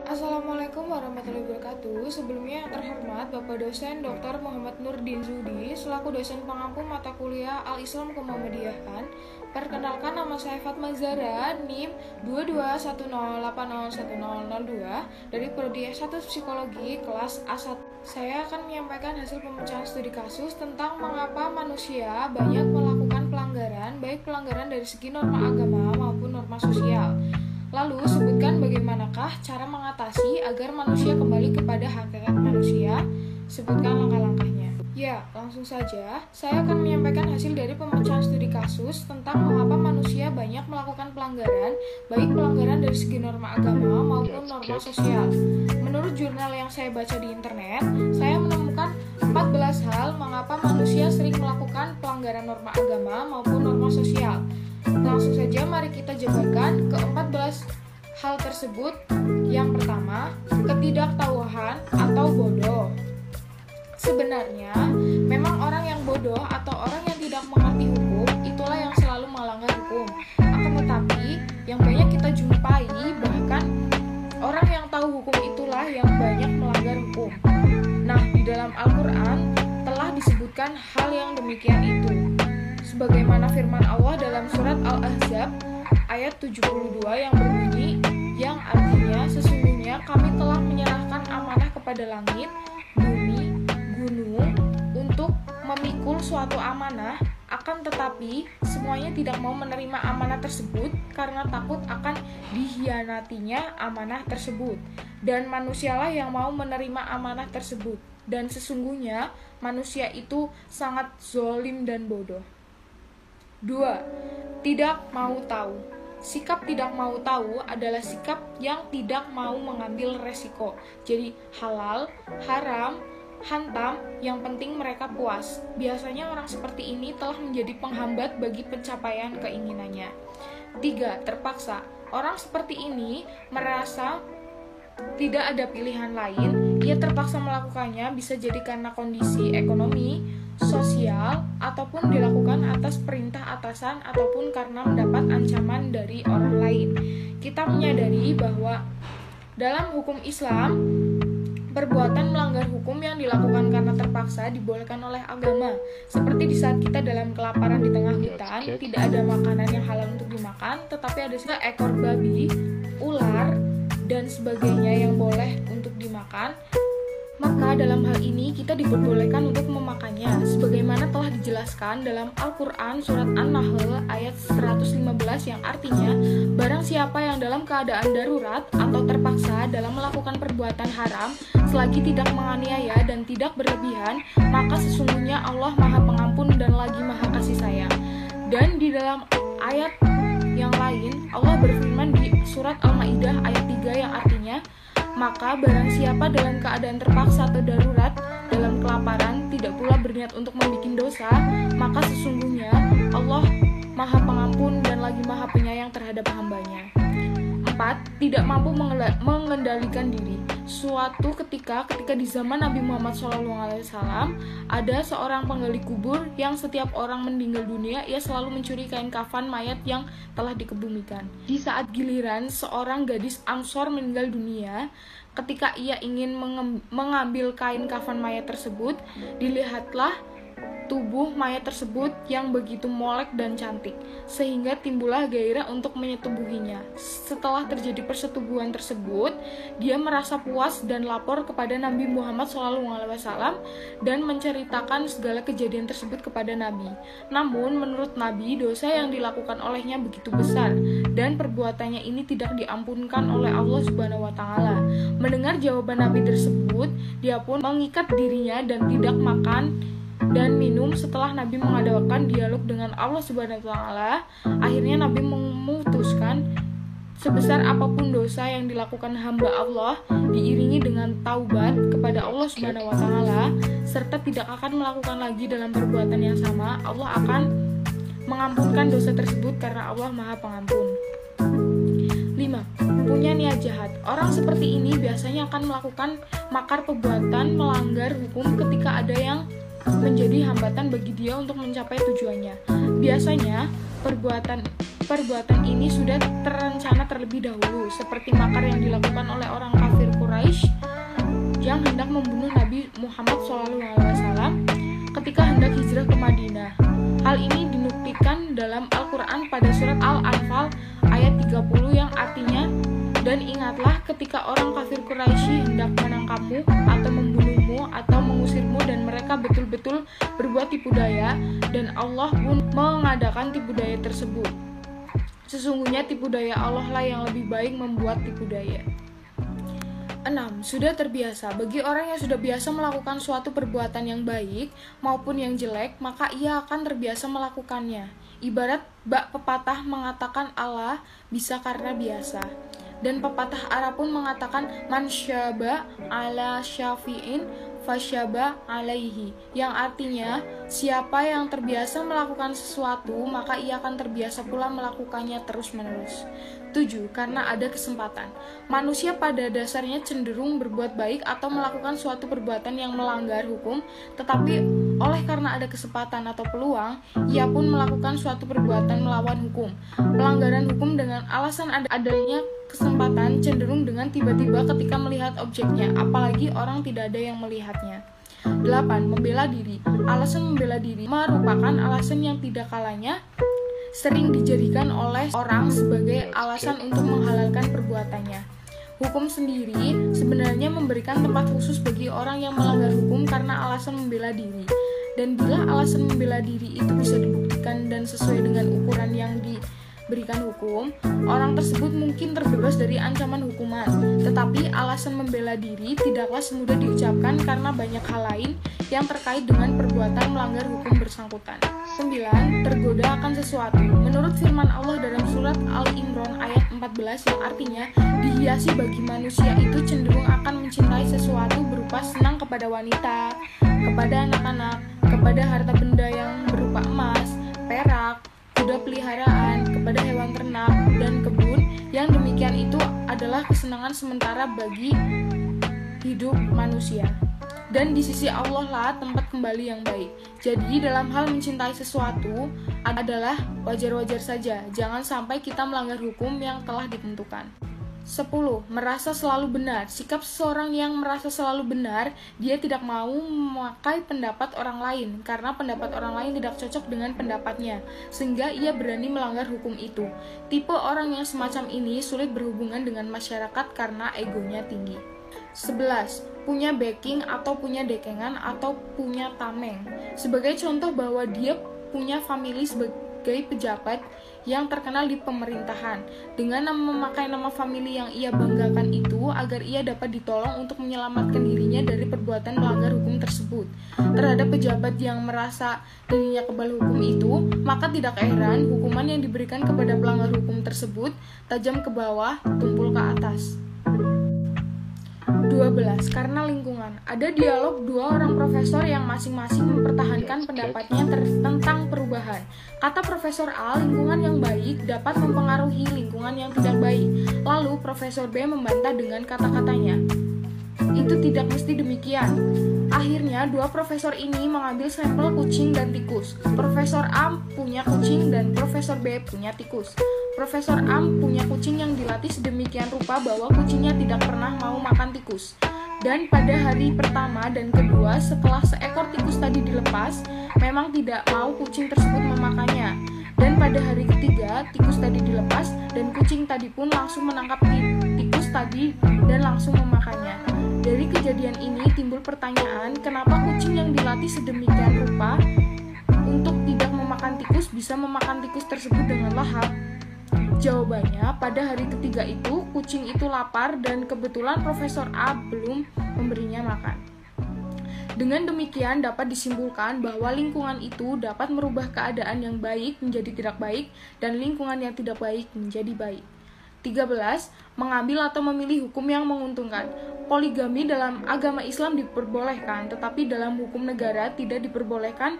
Assalamualaikum warahmatullahi wabarakatuh. Sebelumnya yang terhormat Bapak dosen Dr. Muhammad Nurdin Zudi selaku dosen pengampu mata kuliah Al-Islam Kemuhamadiyahan. Perkenalkan, nama saya Fatma Zara, NIM 2210801002 dari Prodi S1 Psikologi kelas A1. Saya akan menyampaikan hasil pemecahan studi kasus tentang mengapa manusia banyak melakukan pelanggaran, baik pelanggaran dari segi norma agama maupun norma sosial. Lalu, sebutkan bagaimanakah cara mengatasi agar manusia kembali kepada hakikat manusia. Sebutkan langkah-langkahnya. Ya, langsung saja. Saya akan menyampaikan hasil dari pemecahan studi kasus tentang mengapa manusia banyak melakukan pelanggaran, baik pelanggaran dari segi norma agama maupun norma sosial. Menurut jurnal yang saya baca di internet, saya menemukan 14 hal mengapa manusia sering melakukan pelanggaran norma agama maupun norma sosial. Langsung saja mari kita jabarkan ke-14 hal tersebut. Yang pertama, ketidaktahuan atau bodoh. Sebenarnya, memang orang yang bodoh atau orang yang tidak mengerti hukum itulah yang selalu melanggar hukum. Akan tetapi, yang banyak kita jumpai bahkan orang yang tahu hukum itulah yang banyak melanggar hukum. Nah, di dalam Al-Quran telah disebutkan hal yang demikian itu. Sebagaimana firman Allah dalam surat Al-Ahzab ayat 72 yang berbunyi, yang artinya sesungguhnya kami telah menyerahkan amanah kepada langit, bumi, gunung untuk memikul suatu amanah, akan tetapi semuanya tidak mau menerima amanah tersebut karena takut akan dikhianatinya amanah tersebut. Dan manusialah yang mau menerima amanah tersebut. Dan sesungguhnya manusia itu sangat zalim dan bodoh. 2. Tidak mau tahu. Sikap tidak mau tahu adalah sikap yang tidak mau mengambil resiko. Jadi halal, haram, hantam, yang penting mereka puas. Biasanya orang seperti ini telah menjadi penghambat bagi pencapaian keinginannya. 3. Terpaksa. Orang seperti ini merasa tidak ada pilihan lain. Ia terpaksa melakukannya, bisa jadi karena kondisi ekonomi, sosial, ataupun dilakukan atas perintah atasan, ataupun karena mendapat ancaman dari orang lain. Kita menyadari bahwa dalam hukum Islam, perbuatan melanggar hukum yang dilakukan karena terpaksa dibolehkan oleh agama. Seperti di saat kita dalam kelaparan di tengah hutan, tidak ada makanan yang halal untuk dimakan, tetapi ada seekor babi, ular, dan sebagainya yang boleh untuk dimakan. Maka dalam hal ini kita diperbolehkan untuk memakannya, sebagaimana telah dijelaskan dalam Al-Quran surat An-Nahl ayat 115 yang artinya, barang siapa yang dalam keadaan darurat atau terpaksa dalam melakukan perbuatan haram, selagi tidak menganiaya dan tidak berlebihan, maka sesungguhnya Allah Maha Pengampun dan lagi Maha Kasih Sayang. Dan di dalam ayat yang lain, Allah berfirman di surat Al-Maidah ayat 3 yang artinya, maka barang siapa dalam keadaan terpaksa atau darurat dalam kelaparan tidak pula berniat untuk membuat dosa, maka sesungguhnya Allah Maha Pengampun dan lagi Maha Penyayang terhadap hambanya. 4. Tidak mampu mengendalikan diri. Suatu ketika di zaman Nabi Muhammad SAW, ada seorang penggali kubur yang setiap orang meninggal dunia, ia selalu mencuri kain kafan mayat yang telah dikebumikan. Di saat giliran seorang gadis Ansor meninggal dunia, ketika ia ingin mengambil kain kafan mayat tersebut, dilihatlah tubuh mayat tersebut yang begitu molek dan cantik, sehingga timbullah gairah untuk menyetubuhinya. Setelah terjadi persetubuhan tersebut, dia merasa puas dan lapor kepada Nabi Muhammad SAW dan menceritakan segala kejadian tersebut kepada Nabi. Namun, menurut Nabi, dosa yang dilakukan olehnya begitu besar dan perbuatannya ini tidak diampunkan oleh Allah Subhanahu wa Ta'ala. Mendengar jawaban Nabi tersebut, dia pun mengikat dirinya dan tidak makan dan minum. Setelah Nabi mengadakan dialog dengan Allah Subhanahu wa Ta'ala, akhirnya Nabi memutuskan sebesar apapun dosa yang dilakukan hamba Allah diiringi dengan taubat kepada Allah Subhanahu wa Ta'ala serta tidak akan melakukan lagi dalam perbuatan yang sama, Allah akan mengampunkan dosa tersebut karena Allah Maha Pengampun. 5. Punya niat jahat. Orang seperti ini biasanya akan melakukan makar perbuatan melanggar hukum ketika ada yang menjadi hambatan bagi dia untuk mencapai tujuannya. Biasanya perbuatan ini sudah terencana terlebih dahulu, seperti makar yang dilakukan oleh orang kafir yang hendak membunuh Nabi Muhammad SAW ketika hendak hijrah ke Madinah. Hal ini dinuktikan dalam Al-Quran pada surat Al-Anfal ayat 30 yang artinya, dan ingatlah ketika orang kafir Quraisy hendak menangkapmu atau membunuhmu atau mengusirmu dan mereka betul-betul berbuat tipu daya, dan Allah pun mengadakan tipu daya tersebut. Sesungguhnya tipu daya Allah lah yang lebih baik membuat tipu daya. 6. Sudah terbiasa. Bagi orang yang sudah biasa melakukan suatu perbuatan yang baik maupun yang jelek, maka ia akan terbiasa melakukannya. Ibarat bak pepatah mengatakan Allah bisa karena biasa. Dan pepatah Arab pun mengatakan man syaba ala syafi'in fasyaba alaihi, yang artinya siapa yang terbiasa melakukan sesuatu maka ia akan terbiasa pula melakukannya terus-menerus. 7. Karena ada kesempatan. Manusia pada dasarnya cenderung berbuat baik atau melakukan suatu perbuatan yang melanggar hukum, tetapi oleh karena ada kesempatan atau peluang, ia pun melakukan suatu perbuatan melawan hukum. Pelanggaran hukum dengan alasan adanya kesempatan cenderung dengan tiba-tiba ketika melihat objeknya, apalagi orang tidak ada yang melihatnya. 8. Membela diri. Alasan membela diri merupakan alasan yang tidak kalanya sering dijadikan oleh orang sebagai alasan untuk menghalalkan perbuatannya. Hukum sendiri sebenarnya memberikan tempat khusus bagi orang yang melanggar hukum karena alasan membela diri. Dan bila alasan membela diri itu bisa dibuktikan dan sesuai dengan ukuran yang diberikan hukum, orang tersebut mungkin terbebas dari ancaman hukuman. Tetapi alasan membela diri tidaklah semudah diucapkan karena banyak hal lain yang terkait dengan perbuatan melanggar hukum bersangkutan. 9. Tergoda akan sesuatu. Menurut firman Allah dalam surat Al-Imran ayat 14 yang artinya dihiasi bagi manusia itu cenderung akan mencintai sesuatu berupa senang kepada wanita, kepada anak-anak, kepada harta benda yang berupa emas, perak, kuda peliharaan, kepada hewan ternak, dan kebun. Yang demikian itu adalah kesenangan sementara bagi hidup manusia. Dan di sisi Allah lah tempat kembali yang baik. Jadi dalam hal mencintai sesuatu adalah wajar-wajar saja. Jangan sampai kita melanggar hukum yang telah ditentukan. 10. Merasa selalu benar. Sikap seseorang yang merasa selalu benar, dia tidak mau memakai pendapat orang lain karena pendapat orang lain tidak cocok dengan pendapatnya, sehingga ia berani melanggar hukum itu. Tipe orang yang semacam ini sulit berhubungan dengan masyarakat karena egonya tinggi. 11. Punya backing atau punya dekengan atau punya tameng. Sebagai contoh bahwa dia punya family sebagai pejabat yang terkenal di pemerintahan. Dengan memakai nama famili yang ia banggakan itu agar ia dapat ditolong untuk menyelamatkan dirinya dari perbuatan melanggar hukum tersebut. Terhadap pejabat yang merasa dirinya kebal hukum itu, maka tidak heran hukuman yang diberikan kepada pelanggar hukum tersebut tajam ke bawah, tumpul ke atas. 12. Karena lingkungan. Ada dialog dua orang profesor yang masing-masing mempertahankan pendapatnya tentang perubahan. Kata Profesor A, lingkungan yang baik dapat mempengaruhi lingkungan yang tidak baik. Lalu Profesor B membantah dengan kata-katanya, itu tidak mesti demikian. Akhirnya dua profesor ini mengambil sampel kucing dan tikus. Profesor A punya kucing dan Profesor B punya tikus. Profesor A punya kucing yang dilatih sedemikian rupa bahwa kucingnya tidak pernah mau makan tikus. Dan pada hari pertama dan kedua setelah seekor tikus tadi dilepas, memang tidak mau kucing tersebut memakannya. Dan pada hari ketiga, tikus tadi dilepas dan kucing tadi pun langsung menangkap tikus tadi dan langsung memakannya. Dari kejadian ini timbul pertanyaan, kenapa kucing yang dilatih sedemikian rupa untuk tidak memakan tikus bisa memakan tikus tersebut dengan lahap? Jawabannya, pada hari ketiga itu, kucing itu lapar dan kebetulan Profesor A belum memberinya makan. Dengan demikian dapat disimpulkan bahwa lingkungan itu dapat merubah keadaan yang baik menjadi tidak baik dan lingkungan yang tidak baik menjadi baik. 13. Mengambil atau memilih hukum yang menguntungkan. Poligami dalam agama Islam diperbolehkan, tetapi dalam hukum negara tidak diperbolehkan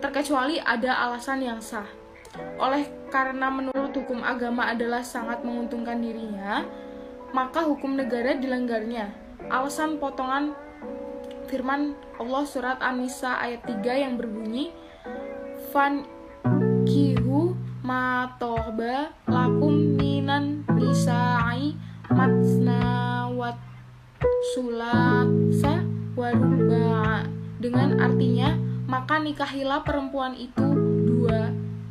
terkecuali ada alasan yang sah. Oleh karena menurut hukum agama adalah sangat menguntungkan dirinya, maka hukum negara dilanggarnya. Alasan potongan firman Allah surat An-Nisa ayat 3 yang berbunyi, Fankihu ma tohba lakum minan nisa'i matna wa sulasa waruba'a, dengan artinya maka nikahilah perempuan itu 2,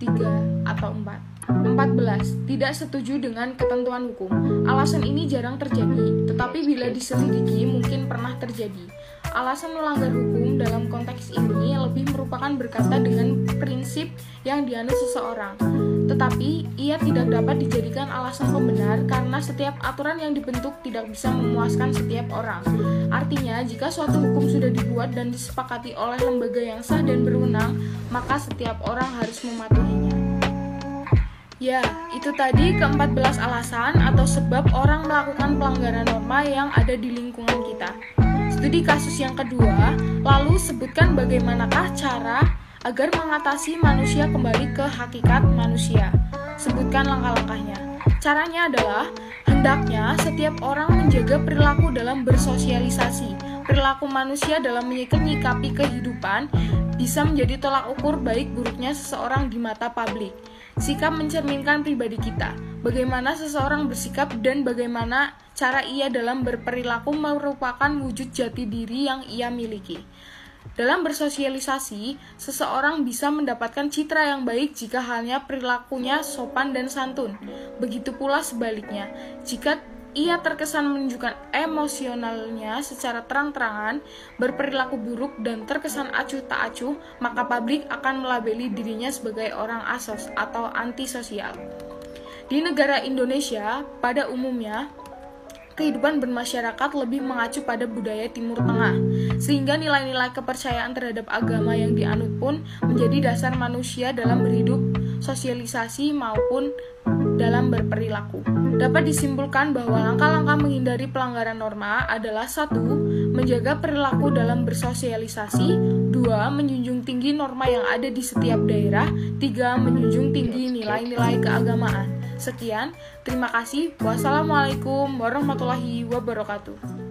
3, atau 4. 14. Tidak setuju dengan ketentuan hukum. Alasan ini jarang terjadi, tetapi bila diselidiki mungkin pernah terjadi. Alasan melanggar hukum dalam konteks ini lebih merupakan berkata dengan prinsip yang dianut seseorang. Tetapi ia tidak dapat dijadikan alasan pembenar karena setiap aturan yang dibentuk tidak bisa memuaskan setiap orang. Artinya, jika suatu hukum sudah dibuat dan disepakati oleh lembaga yang sah dan berwenang, maka setiap orang harus mematuhinya. Ya, itu tadi ke-14 alasan atau sebab orang melakukan pelanggaran norma yang ada di lingkungan kita. Studi kasus yang kedua, lalu sebutkan bagaimanakah cara agar mengatasi manusia kembali ke hakikat manusia. Sebutkan langkah-langkahnya. Caranya adalah, hendaknya setiap orang menjaga perilaku dalam bersosialisasi. Perilaku manusia dalam menyikapi kehidupan bisa menjadi tolak ukur baik buruknya seseorang di mata publik. Sikap mencerminkan pribadi kita. Bagaimana seseorang bersikap dan bagaimana cara ia dalam berperilaku merupakan wujud jati diri yang ia miliki. Dalam bersosialisasi, seseorang bisa mendapatkan citra yang baik jika halnya perilakunya sopan dan santun. Begitu pula sebaliknya, jika ia terkesan menunjukkan emosionalnya secara terang-terangan, berperilaku buruk dan terkesan acuh tak acuh, maka publik akan melabeli dirinya sebagai orang asos atau antisosial. Di negara Indonesia, pada umumnya, kehidupan bermasyarakat lebih mengacu pada budaya Timur Tengah, sehingga nilai-nilai kepercayaan terhadap agama yang dianut pun menjadi dasar manusia dalam berhidup, sosialisasi maupun dalam berperilaku. Dapat disimpulkan bahwa langkah-langkah menghindari pelanggaran norma adalah 1. Menjaga perilaku dalam bersosialisasi, 2. Menjunjung tinggi norma yang ada di setiap daerah, 3. Menjunjung tinggi nilai-nilai keagamaan. Sekian, terima kasih. Wassalamualaikum warahmatullahi wabarakatuh.